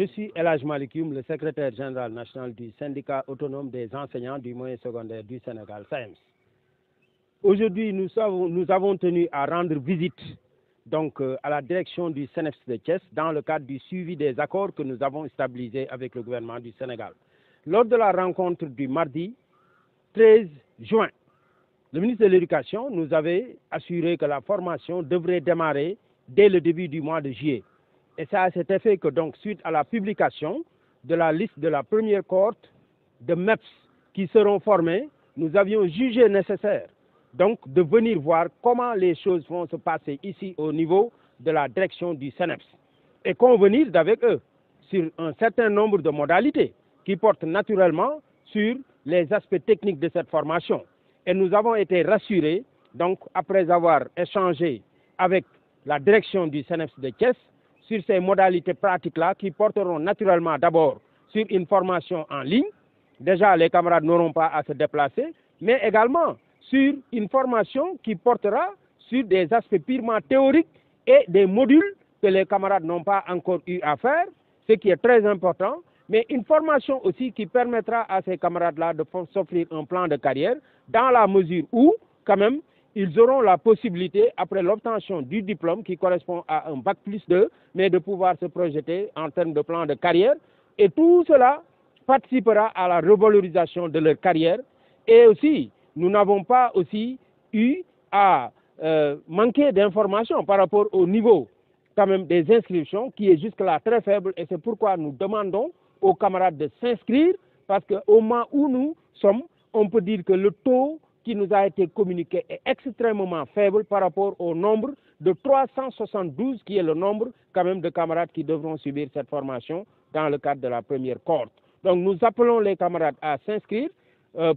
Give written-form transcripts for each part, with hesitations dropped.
Je suis Elhadj Malick Youm, le secrétaire général national du syndicat autonome des enseignants du moyen secondaire du Sénégal, SAEMS. Aujourd'hui, nous avons tenu à rendre visite à la direction du CNEPS de Thiès dans le cadre du suivi des accords que nous avons stabilisés avec le gouvernement du Sénégal. Lors de la rencontre du mardi 13 juin, le ministre de l'Éducation nous avait assuré que la formation devrait démarrer dès le début du mois de juillet. Et c'est à cet effet que suite à la publication de la liste de la première cohorte de MEPS qui seront formés, nous avions jugé nécessaire de venir voir comment les choses vont se passer ici au niveau de la direction du CNEPS et convenir avec eux sur un certain nombre de modalités qui portent naturellement sur les aspects techniques de cette formation. Et nous avons été rassurés, après avoir échangé avec la direction du CNEPS de Thiès, sur ces modalités pratiques-là qui porteront naturellement d'abord sur une formation en ligne. Déjà, les camarades n'auront pas à se déplacer, mais également sur une formation qui portera sur des aspects purement théoriques et des modules que les camarades n'ont pas encore eu à faire, ce qui est très important, mais une formation aussi qui permettra à ces camarades-là de s'offrir un plan de carrière dans la mesure où, quand même, ils auront la possibilité, après l'obtention du diplôme qui correspond à un bac+2, mais de pouvoir se projeter en termes de plan de carrière. Et tout cela participera à la revalorisation de leur carrière. Et aussi, nous n'avons pas aussi eu à manquer d'informations par rapport au niveau quand même des inscriptions qui est jusque-là très faible. Et c'est pourquoi nous demandons aux camarades de s'inscrire parce qu'au moment où nous sommes, on peut dire que le taux qui nous a été communiqué est extrêmement faible par rapport au nombre de 372 qui est le nombre quand même de camarades qui devront subir cette formation dans le cadre de la première cohorte. Donc nous appelons les camarades à s'inscrire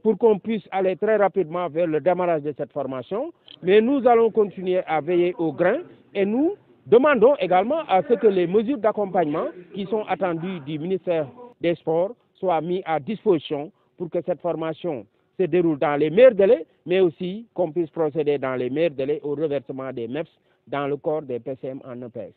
pour qu'on puisse aller très rapidement vers le démarrage de cette formation. Mais nous allons continuer à veiller au grain et nous demandons également à ce que les mesures d'accompagnement qui sont attendues du ministère des Sports soient mises à disposition pour que cette formation se déroule dans les meilleurs délais, mais aussi qu'on puisse procéder dans les meilleurs délais au reversement des MEPS dans le corps des PCM en EPS.